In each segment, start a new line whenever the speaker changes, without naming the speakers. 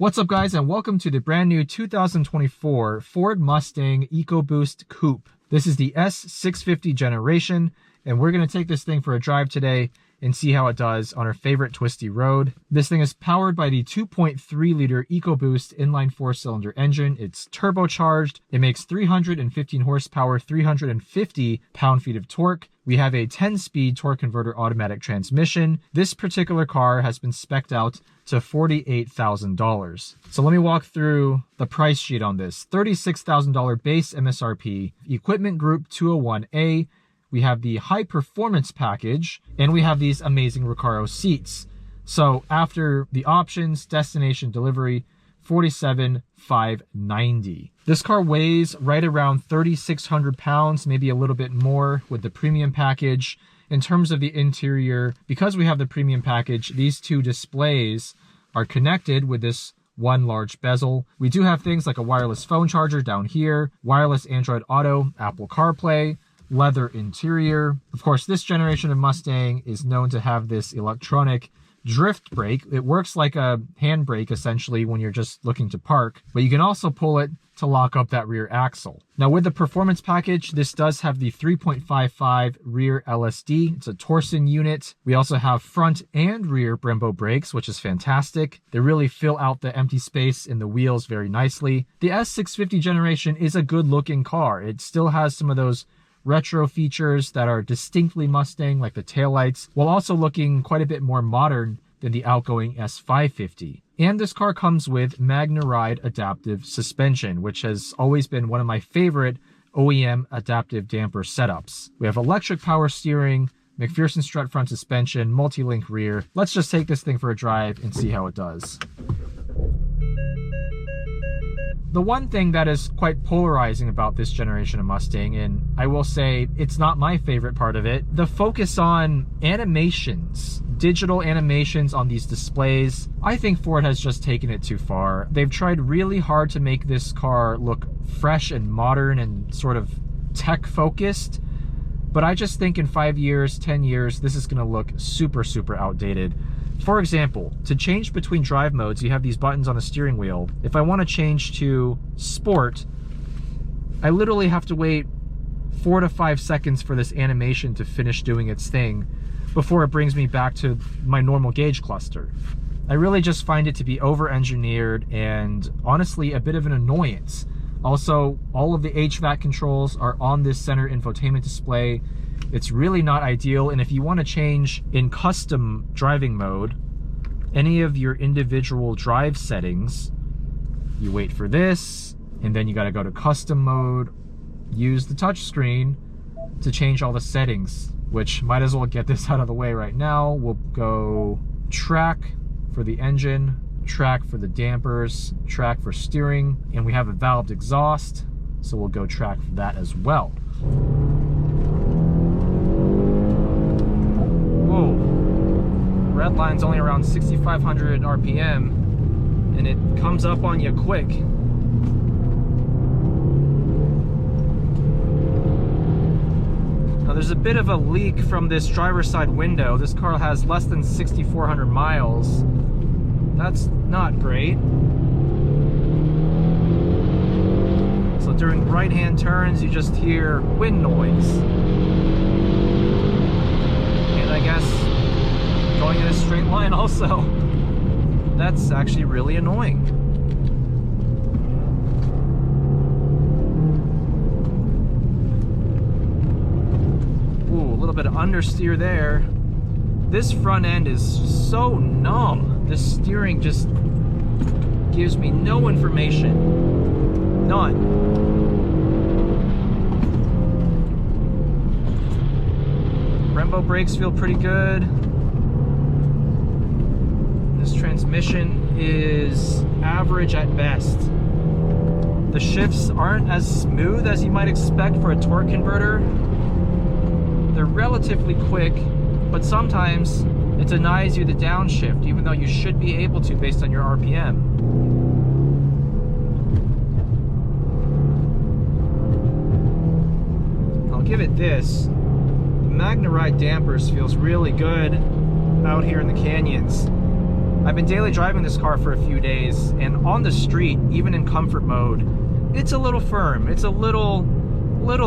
What's up guys, and welcome to the brand new 2024 Ford Mustang Ecoboost Coupe. This is the S650 generation, and we're going to take this thing for a drive today and see how it does on our favorite twisty road. This thing is powered by the 2.3 liter Ecoboost inline 4-cylinder engine. It's turbocharged. It makes 315 horsepower, 350 pound-feet of torque. We have a 10-speed torque converter automatic transmission. This particular car has been spec'd out to $48,000. So let me walk through the price sheet on this. $36,000 base MSRP, equipment group 201A. We have the high performance package, and we have these amazing Recaro seats. So after the options, destination delivery, $47,590. This car weighs right around 3,600 pounds, maybe a little bit more with the premium package. In terms of the interior, because we have the premium package, these two displays are connected with this one large bezel. We do have things like a wireless phone charger down here, wireless Android Auto, Apple CarPlay, leather interior. Of course, this generation of Mustang is known to have this electronic drift brake. It works like a handbrake essentially when you're just looking to park, but you can also pull it to lock up that rear axle. Now with the performance package, this does have the 3.55 rear LSD. It's a Torsen unit. We also have front and rear Brembo brakes, which is fantastic. They really fill out the empty space in the wheels very nicely. The S650 generation is a good looking car. It still has some of those retro features that are distinctly Mustang, like the taillights, while also looking quite a bit more modern than the outgoing S550. And this car comes with MagneRide adaptive suspension, which has always been one of my favorite OEM adaptive damper setups. We have electric power steering, McPherson strut front suspension, multi-link rear. Let's just take this thing for a drive and see how it does. The one thing that is quite polarizing about this generation of Mustang, and I will say it's not my favorite part of it, the focus on animations, digital animations on these displays. I think Ford has just taken it too far. They've tried really hard to make this car look fresh and modern and sort of tech focused, but I just think in 5 years, 10 years, this is gonna look super, super outdated. For example, to change between drive modes, you have these buttons on the steering wheel. If I want to change to Sport, I literally have to wait 4 to 5 seconds for this animation to finish doing its thing before it brings me back to my normal gauge cluster. I really just find it to be over-engineered and honestly a bit of an annoyance. Also, all of the HVAC controls are on this center infotainment display. It's really not ideal, and if you want to change in custom driving mode any of your individual drive settings, you wait for this, and then you got to go to custom mode, use the touch screen to change all the settings, which might as well get this out of the way right now. We'll go track for the engine, track for the dampers, track for steering, and we have a valved exhaust, so we'll go track for that as well. Red line's only around 6,500 RPM, and it comes up on you quick. Now there's a bit of a leak from this driver's side window. This car has less than 6,400 miles. That's not great. So during right-hand turns, you just hear wind noise. And I guess going in a straight line also, that's actually really annoying. Ooh, a little bit of understeer there. This front end is so numb. This steering just gives me no information. None. Brembo brakes feel pretty good. This transmission is average at best. The shifts aren't as smooth as you might expect for a torque converter. They're relatively quick, but sometimes it denies you the downshift, even though you should be able to based on your RPM. I'll give it this. The MagneRide dampers feels really good out here in the canyons. I've been daily driving this car for a few days, and on the street, even in comfort mode, it's a little firm. It's a little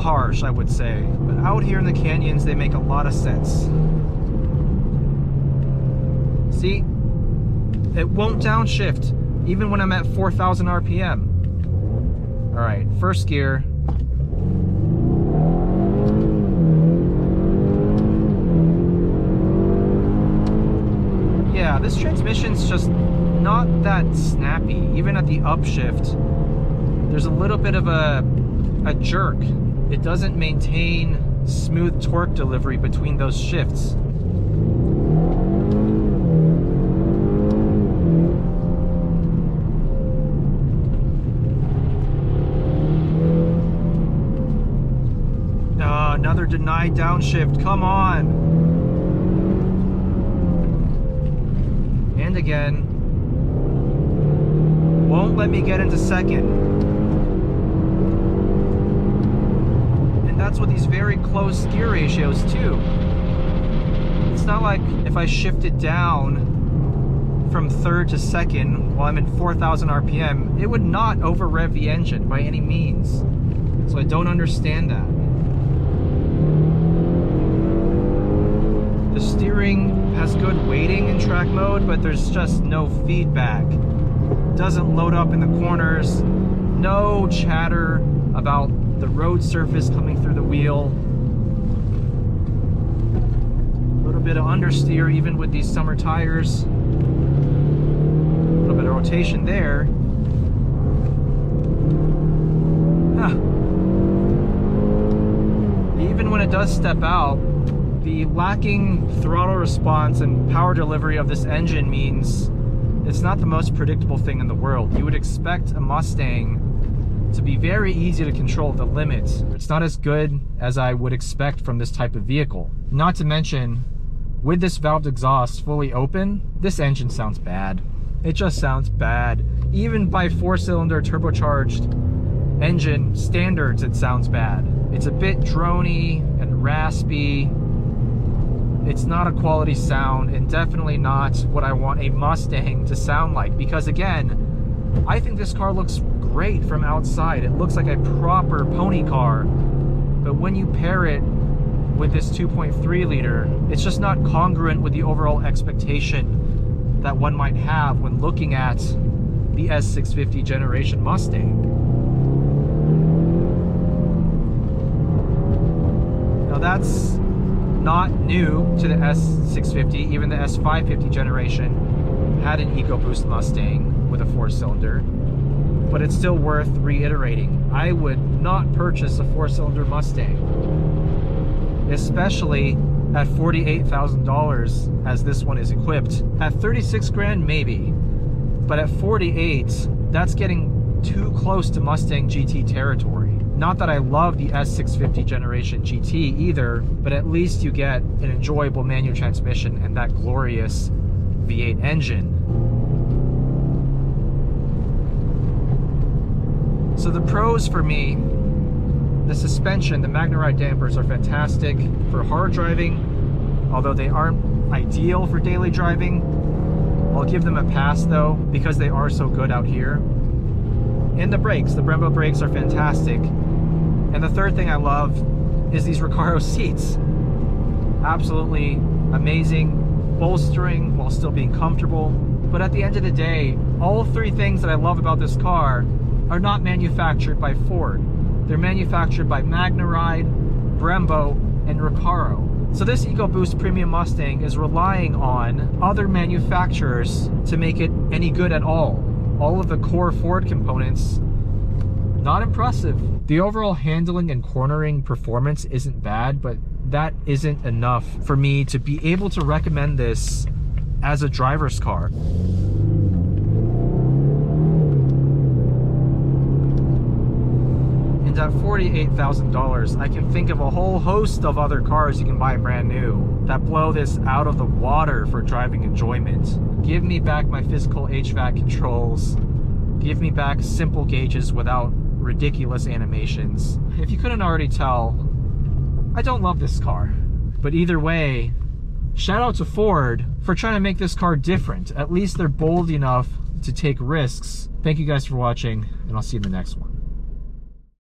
harsh, I would say. But out here in the canyons, they make a lot of sense. See, it won't downshift, even when I'm at 4,000 RPM. All right, first gear. Yeah, this transmission's just not that snappy. Even at the upshift, there's a little bit of a jerk. It doesn't maintain smooth torque delivery between those shifts. Another denied downshift, come on. And again. Won't let me get into second. And that's with these very close gear ratios too. It's not like if I shifted down from third to second while I'm at 4,000 RPM, it would not over rev the engine by any means. So I don't understand that. The steering has good weighting in track mode, but there's just no feedback. Doesn't load up in the corners. No chatter about the road surface coming through the wheel. A little bit of understeer even with these summer tires. A little bit of rotation there. Even when it does step out, the lacking throttle response and power delivery of this engine means it's not the most predictable thing in the world. You would expect a Mustang to be very easy to control the limits. It's not as good as I would expect from this type of vehicle. Not to mention, with this valved exhaust fully open, this engine sounds bad. It just sounds bad. Even by 4-cylinder turbocharged engine standards, it sounds bad. It's a bit droney and raspy. It's not a quality sound, and definitely not what I want a Mustang to sound like, because again, I think this car looks great from outside. It looks like a proper pony car, but when you pair it with this 2.3 liter, it's just not congruent with the overall expectation that one might have when looking at the S650 generation Mustang. Now that's not new to the S650. Even the S550 generation had an Ecoboost Mustang with a 4-cylinder, but it's still worth reiterating. I would not purchase a 4-cylinder Mustang, especially at $48,000 as this one is equipped. At 36 grand, maybe, but at 48, that's getting too close to Mustang GT territory. Not that I love the S650 generation GT either, but at least you get an enjoyable manual transmission and that glorious V8 engine. So the pros for me, the suspension, the MagneRide dampers are fantastic for hard driving, although they aren't ideal for daily driving. I'll give them a pass though, because they are so good out here. And the brakes, the Brembo brakes are fantastic. And the third thing I love is these Recaro seats. Absolutely amazing, bolstering while still being comfortable. But at the end of the day, all three things that I love about this car are not manufactured by Ford. They're manufactured by MagneRide, Brembo, and Recaro. So this Ecoboost Premium Mustang is relying on other manufacturers to make it any good at all. All of the core Ford components, not impressive. The overall handling and cornering performance isn't bad, but that isn't enough for me to be able to recommend this as a driver's car. And at $48,000, I can think of a whole host of other cars you can buy brand new that blow this out of the water for driving enjoyment. Give me back my physical HVAC controls. Give me back simple gauges without ridiculous animations. If you couldn't already tell, I don't love this car. But either way, shout out to Ford for trying to make this car different. At least they're bold enough to take risks. Thank you guys for watching, and I'll see you in the next one.